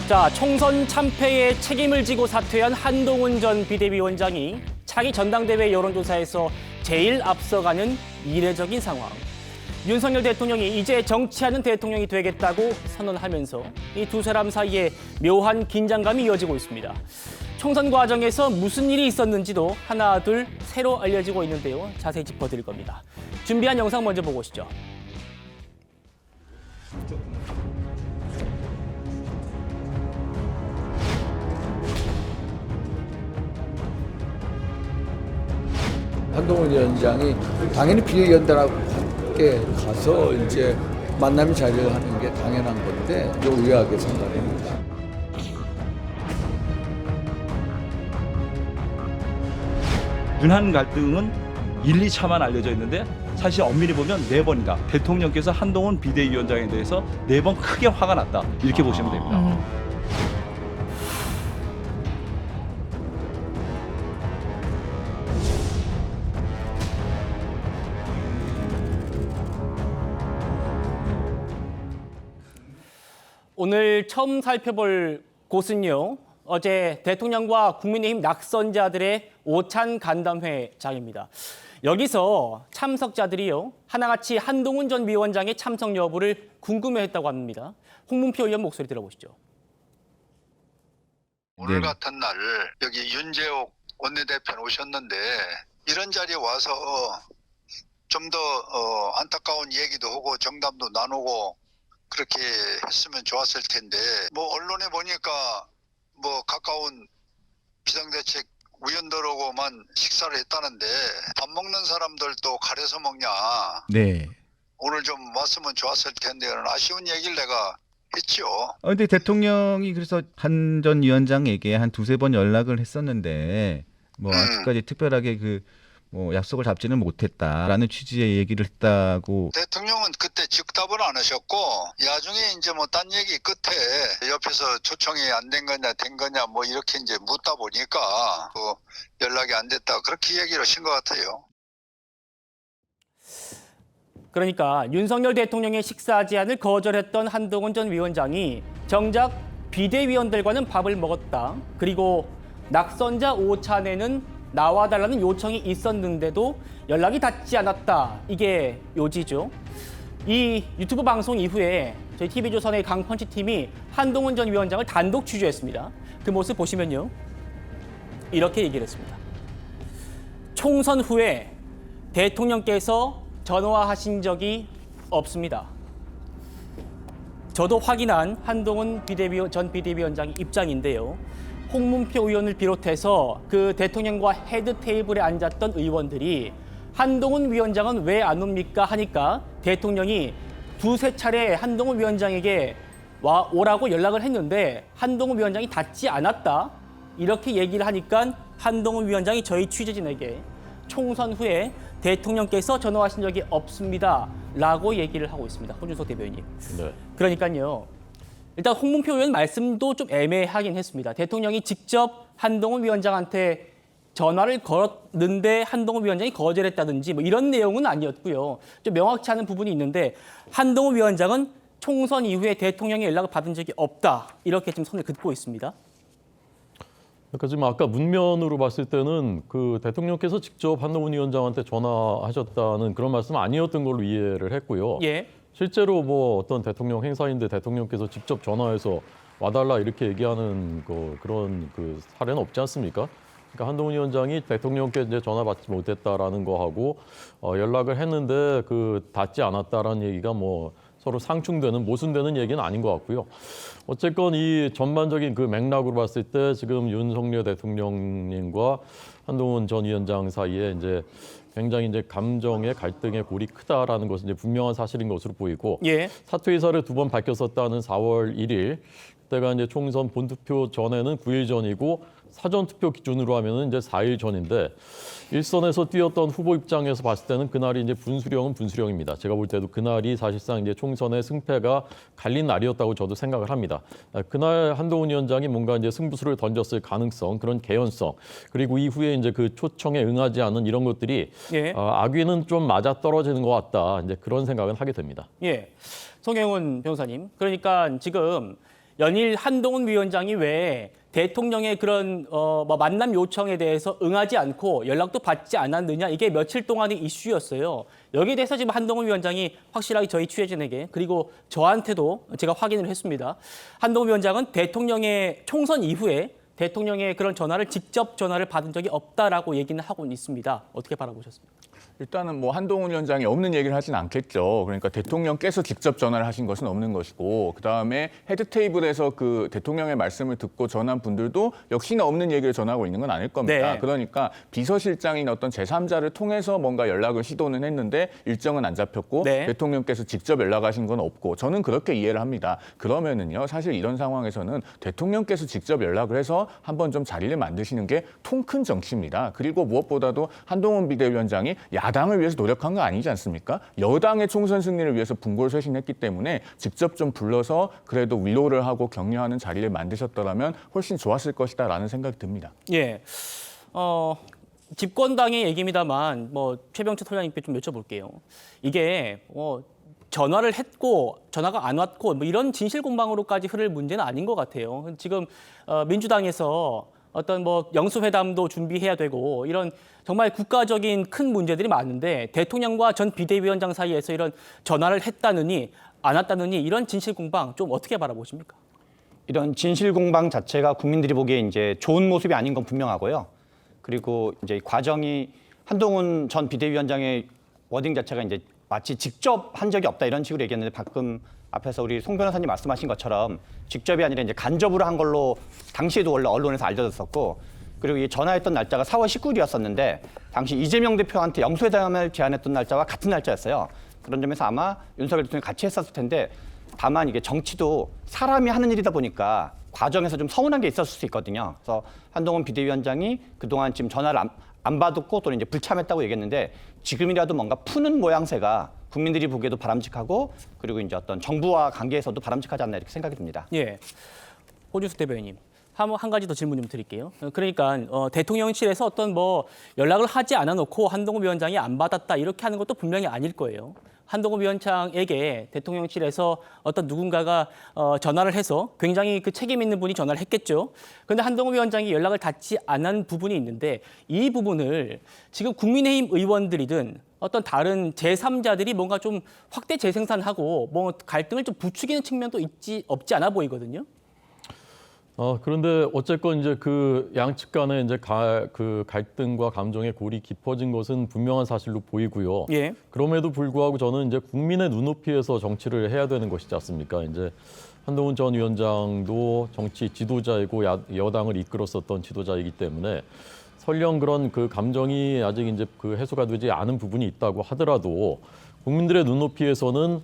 자, 총선 참패에 책임을 지고 사퇴한 한동훈 전 비대위원장이 차기 전당대회 여론조사에서 제일 앞서가는 이례적인 상황. 윤석열 대통령이 이제 정치하는 대통령이 되겠다고 선언하면서 이 두 사람 사이에 묘한 긴장감이 이어지고 있습니다. 총선 과정에서 무슨 일이 있었는지도 하나 둘 새로 알려지고 있는데요. 자세히 짚어드릴 겁니다. 준비한 영상 먼저 보고 오시죠. 한동훈 위원장이 당연히 비대위원들하고 함께 가서 이제 만남 자리를 하는 게 당연한 건데 좀 의아하게 생각합니다. 윤한 갈등은 1, 2차만 알려져 있는데 사실 엄밀히 보면 4번이다. 대통령께서 한동훈 비대위원장에 대해서 4번 크게 화가 났다. 이렇게 보시면 됩니다. 오늘 처음 살펴볼 곳은요. 어제 대통령과 국민의힘 낙선자들의 오찬 간담회장입니다. 여기서 참석자들이요. 하나같이 한동훈 전 위원장의 참석 여부를 궁금해했다고 합니다. 홍문표 의원 목소리 들어보시죠. 오늘 같은 날 여기 윤재옥 원내대표 오셨는데 이런 자리에 와서 좀 더 안타까운 얘기도 하고 정담도 나누고 그렇게 했으면 좋았을 텐데 뭐 언론에 보니까 뭐 가까운 비상대책 위원들하고만 식사를 했다는데 밥 먹는 사람들도 가려서 먹냐. 네. 오늘 좀 왔으면 좋았을 텐데 아쉬운 얘기를 내가 했죠. 근데 대통령이 그래서 한 전 위원장에게 한 두세 번 연락을 했었는데 뭐 아직까지 특별하게 뭐 약속을 잡지는 못했다라는 취지의 얘기를 했다고. 대통령은 그때 즉답을 안 하셨고 나중에 이제 뭐 딴 얘기 끝에 옆에서 초청이 안 된 거냐 된 거냐 뭐 이렇게 이제 묻다 보니까 그 연락이 안 됐다 그렇게 얘기를 하신 것 같아요. 그러니까 윤석열 대통령의 식사 제안을 거절했던 한동훈 전 위원장이 정작 비대위원들과는 밥을 먹었다. 그리고 낙선자 오찬에는 나와달라는 요청이 있었는데도 연락이 닿지 않았다. 이게 요지죠. 이 유튜브 방송 이후에 저희 TV조선의 강펀치팀이 한동훈 전 위원장을 단독 취재했습니다. 그 모습 보시면요. 이렇게 얘기를 했습니다. 총선 후에 대통령께서 전화하신 적이 없습니다. 저도 확인한 한동훈 전 비대위원장의 입장인데요. 홍문표 의원을 비롯해서 그 대통령과 헤드 테이블에 앉았던 의원들이 한동훈 위원장은 왜 안 옵니까 하니까 대통령이 두세 차례 한동훈 위원장에게 오라고 연락을 했는데 한동훈 위원장이 닿지 않았다. 이렇게 얘기를 하니까 한동훈 위원장이 저희 취재진에게 총선 후에 대통령께서 전화하신 적이 없습니다. 라고 얘기를 하고 있습니다. 홍준석 대변인님. 네. 그러니까요. 일단 홍문표 의원 말씀도 좀 애매하긴 했습니다. 대통령이 직접 한동훈 위원장한테 전화를 걸었는데 한동훈 위원장이 거절했다든지 뭐 이런 내용은 아니었고요. 좀 명확치 않은 부분이 있는데 한동훈 위원장은 총선 이후에 대통령의 연락을 받은 적이 없다. 이렇게 지금 선을 긋고 있습니다. 그러니까 지금 아까 문면으로 봤을 때는 그 대통령께서 직접 한동훈 위원장한테 전화하셨다는 그런 말씀 아니었던 걸로 이해를 했고요. 예. 실제로 뭐 어떤 대통령 행사인데 대통령께서 직접 전화해서 와달라 이렇게 얘기하는 그런 그 사례는 없지 않습니까? 그러니까 한동훈 위원장이 대통령께 이제 전화 받지 못했다라는 거하고 연락을 했는데 닿지 않았다라는 얘기가 뭐 서로 상충되는 모순되는 얘기는 아닌 것 같고요. 어쨌건 이 전반적인 그 맥락으로 봤을 때 지금 윤석열 대통령님과 한동훈 전 위원장 사이에 이제 굉장히 이제 감정의 갈등의 골이 크다라는 것은 이제 분명한 사실인 것으로 보이고 예. 사퇴 의사를 2번 밝혔었다는 4월 1일 그때가 이제 총선 본투표 전에는 9일 전이고 사전 투표 기준으로 하면은 이제 4일 전인데 일선에서 뛰었던 후보 입장에서 봤을 때는 그날이 이제 분수령은 분수령입니다. 제가 볼 때도 그날이 사실상 이제 총선의 승패가 갈린 날이었다고 저도 생각을 합니다. 그날 한동훈 위원장이 뭔가 이제 승부수를 던졌을 가능성, 그런 개연성, 그리고 이후에 이제 그 초청에 응하지 않은 이런 것들이 예. 악위는 좀 맞아 떨어지는 것 같다. 이제 그런 생각은 하게 됩니다. 예. 송영훈 변호사님. 그러니까 지금 연일 한동훈 위원장이 왜 대통령의 그런 뭐 만남 요청에 대해서 응하지 않고 연락도 받지 않았느냐, 이게 며칠 동안의 이슈였어요. 여기에 대해서 지금 한동훈 위원장이 확실하게 저희 취재진에게, 그리고 저한테도 제가 확인을 했습니다. 한동훈 위원장은 대통령의 총선 이후에 대통령의 그런 직접 전화를 받은 적이 없다라고 얘기는 하고 있습니다. 어떻게 바라보셨습니까? 일단은 뭐 한동훈 위원장이 없는 얘기를 하진 않겠죠. 그러니까 대통령께서 직접 전화를 하신 것은 없는 것이고, 그다음에 헤드 테이블에서 그 대통령의 말씀을 듣고 전한 분들도 역시나 없는 얘기를 전하고 있는 건 아닐 겁니다. 네. 그러니까 비서실장인 어떤 제3자를 통해서 뭔가 연락을 시도는 했는데 일정은 안 잡혔고, 네. 대통령께서 직접 연락하신 건 없고, 저는 그렇게 이해를 합니다. 그러면은요, 사실 이런 상황에서는 대통령께서 직접 연락을 해서 한번 좀 자리를 만드시는 게 통 큰 정치입니다. 그리고 무엇보다도 한동훈 비대위원장이 야당을 위해서 노력한 거 아니지 않습니까? 여당의 총선 승리를 위해서 분골쇄신했기 때문에 직접 좀 불러서 그래도 위로를 하고 격려하는 자리를 만드셨더라면 훨씬 좋았을 것이다라는 생각이 듭니다. 예. 집권당의 얘기입니다만 뭐 최병철 소장님께 좀 여쭤볼게요. 이게 전화를 했고 전화가 안 왔고 뭐 이런 진실 공방으로까지 흐를 문제는 아닌 것 같아요. 지금 민주당에서 어떤 뭐 영수회담도 준비해야 되고 이런 정말 국가적인 큰 문제들이 많은데, 대통령과 전 비대위원장 사이에서 이런 전화를 했다느니 안 왔다느니 이런 진실 공방 좀 어떻게 바라보십니까? 이런 진실 공방 자체가 국민들이 보기에 이제 좋은 모습이 아닌 건 분명하고요. 그리고 이제 이 과정이 한동훈 전 비대위원장의 워딩 자체가 이제 마치 직접 한 적이 없다 이런 식으로 얘기했는데, 방금 앞에서 우리 송 변호사님 말씀하신 것처럼 직접이 아니라 이제 간접으로 한 걸로 당시에도 원래 언론에서 알려졌었고, 그리고 이 전화했던 날짜가 4월 19일이었었는데 당시 이재명 대표한테 영수회담을 제안했던 날짜와 같은 날짜였어요. 그런 점에서 아마 윤석열 대통령이 같이 했었을 텐데, 다만 이게 정치도 사람이 하는 일이다 보니까 과정에서 좀 서운한 게 있었을 수 있거든요. 그래서 한동훈 비대위원장이 그동안 지금 전화를 안 받았고 또는 이제 불참했다고 얘기했는데, 지금이라도 뭔가 푸는 모양새가 국민들이 보기에도 바람직하고, 그리고 이제 어떤 정부와 관계에서도 바람직하지 않나 이렇게 생각이 듭니다. 예. 호주수 대변인님. 한 가지 더 질문 좀 드릴게요. 그러니까 대통령실에서 어떤 뭐 연락을 하지 않아 놓고 한동훈 위원장이 안 받았다 이렇게 하는 것도 분명히 아닐 거예요. 한동훈 위원장에게 대통령실에서 어떤 누군가가 전화를 해서 굉장히 그 책임 있는 분이 전화를 했겠죠. 그런데 한동훈 위원장이 연락을 닿지 않은 부분이 있는데, 이 부분을 지금 국민의힘 의원들이든 어떤 다른 제3자들이 뭔가 좀 확대 재생산하고 뭐 갈등을 좀 부추기는 측면도 없지 않아 보이거든요. 그런데 어쨌건 이제 그 양측 간에 이제 그 갈등과 감정의 골이 깊어진 것은 분명한 사실로 보이고요. 예. 그럼에도 불구하고 저는 이제 국민의 눈높이에서 정치를 해야 되는 것이지 않습니까? 이제 한동훈 전 위원장도 정치 지도자이고 여당을 이끌었었던 지도자이기 때문에 설령 그런 그 감정이 아직 이제 그 해소가 되지 않은 부분이 있다고 하더라도 국민들의 눈높이에서는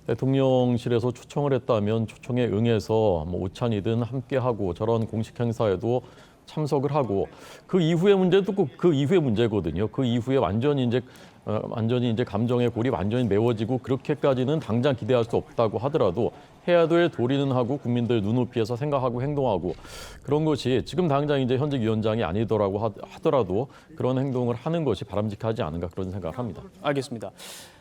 대통령실에서 초청을 했다면 초청에 응해서 뭐 오찬이든 함께하고 저런 공식 행사에도 참석을 하고, 그 이후의 문제도 그 이후의 문제거든요. 그 이후에 완전히 이제 감정의 골이 완전히 메워지고 그렇게까지는 당장 기대할 수 없다고 하더라도 해야 될 도리는 하고 국민들 눈높이에서 생각하고 행동하고, 그런 것이 지금 당장 이제 현직 위원장이 아니더라고 하더라도 그런 행동을 하는 것이 바람직하지 않은가 그런 생각을 합니다. 알겠습니다.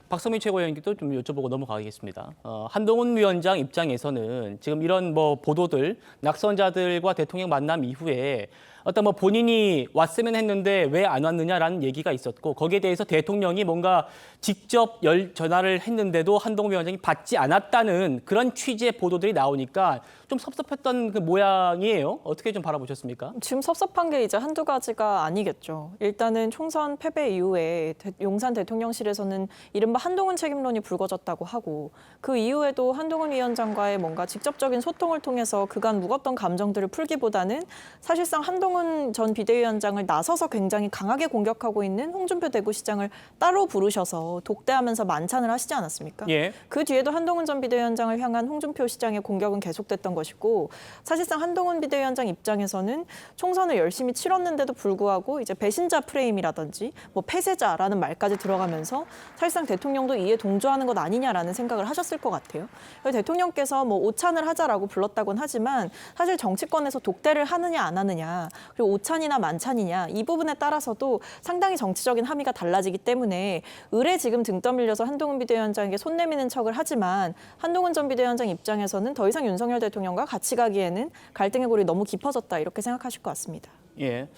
박성민 최고위원님도 좀 여쭤보고 넘어가겠습니다. 한동훈 위원장 입장에서는 지금 이런 뭐 보도들, 낙선자들과 대통령 만남 이후에 어떤 뭐 본인이 왔으면 했는데 왜 안 왔느냐라는 얘기가 있었고, 거기에 대해서 대통령이 뭔가 직접 전화를 했는데도 한동훈 위원장이 받지 않았다는 그런 취지의 보도들이 나오니까 좀 섭섭했던 그 모양이에요. 어떻게 좀 바라보셨습니까? 지금 섭섭한 게 이제 한두 가지가 아니겠죠. 일단은 총선 패배 이후에 용산 대통령실에서는 이른바 한동훈 책임론이 불거졌다고 하고, 그 이후에도 한동훈 위원장과의 뭔가 직접적인 소통을 통해서 그간 묵었던 감정들을 풀기보다는 사실상 한동훈 전 비대위원장을 나서서 굉장히 강하게 공격하고 있는 홍준표 대구시장을 따로 부르셔서 독대하면서 만찬을 하시지 않았습니까? 예. 그 뒤에도 한동훈 전 비대위원장을 향한 홍준표 시장의 공격은 계속됐던 것이고, 사실상 한동훈 비대위원장 입장에서는 총선을 열심히 치렀는데도 불구하고 이제 배신자 프레임이라든지 뭐 폐쇄자라는 말까지 들어가면서 사실상 대통령도 이에 동조하는 것 아니냐라는 생각을 하셨을 것 같아요. 대통령께서 뭐 오찬을 하자라고 불렀다곤 하지만 사실 정치권에서 독대를 하느냐 안 하느냐, 그리고 오찬이나 만찬이냐 이 부분에 따라서도 상당히 정치적인 함의가 달라지기 때문에 을에 지금 등 떠밀려서 한동훈 비대위원장에게 손 내미는 척을 하지만 한동훈 전 비대위원장 입장에서는 더 이상 윤석열 대통령과 같이 가기에는 갈등의 골이 너무 깊어졌다 이렇게 생각하실 것 같습니다. 예.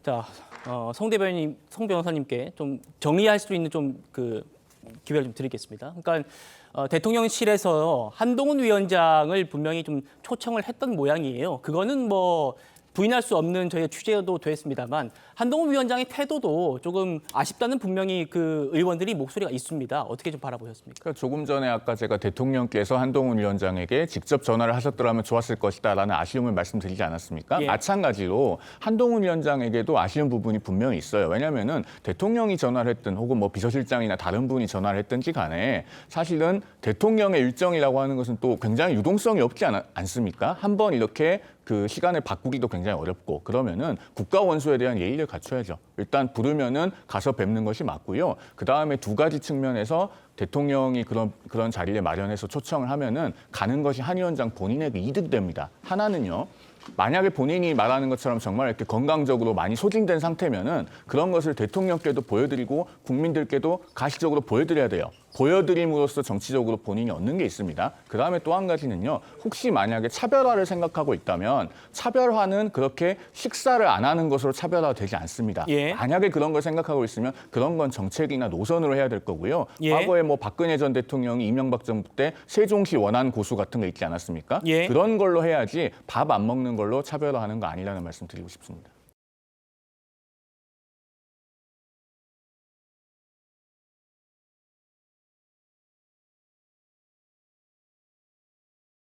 자, 송 대변인, 송 변호사님께 좀 정리할 수 있는 좀 그 기회를 좀 드리겠습니다. 그러니까 대통령실에서 한동훈 위원장을 분명히 좀 초청을 했던 모양이에요. 그거는 뭐 부인할 수 없는 저희의 취재도 됐습니다만 한동훈 위원장의 태도도 조금 아쉽다는 분명히 그 의원들이 목소리가 있습니다. 어떻게 좀 바라보셨습니까? 그러니까 조금 전에 아까 제가 대통령께서 한동훈 위원장에게 직접 전화를 하셨더라면 좋았을 것이다라는 아쉬움을 말씀드리지 않았습니까? 예. 마찬가지로 한동훈 위원장에게도 아쉬운 부분이 분명히 있어요. 왜냐하면은 대통령이 전화를 했든 혹은 뭐 비서실장이나 다른 분이 전화를 했든지 간에 사실은 대통령의 일정이라고 하는 것은 또 굉장히 유동성이 없지 않습니까? 한번 이렇게 그 시간을 바꾸기도 굉장히 어렵고 그러면은 국가 원수에 대한 예의를 갖춰야죠. 일단 부르면은 가서 뵙는 것이 맞고요. 그 다음에 두 가지 측면에서 대통령이 그런 자리를 마련해서 초청을 하면은 가는 것이 한 위원장 본인에게 이득됩니다. 하나는요. 만약에 본인이 말하는 것처럼 정말 이렇게 건강적으로 많이 소진된 상태면은 그런 것을 대통령께도 보여드리고 국민들께도 가시적으로 보여드려야 돼요. 보여드림으로써 정치적으로 본인이 얻는 게 있습니다. 그다음에 또 한 가지는요. 혹시 만약에 차별화를 생각하고 있다면 차별화는 그렇게 식사를 안 하는 것으로 차별화가 되지 않습니다. 예. 만약에 그런 걸 생각하고 있으면 그런 건 정책이나 노선으로 해야 될 거고요. 예. 과거에 뭐 박근혜 전 대통령이 이명박 정부 때 세종시 원안 고수 같은 거 있지 않았습니까? 예. 그런 걸로 해야지 밥 안 먹는 걸로 차별화하는 거 아니라는 말씀 드리고 싶습니다.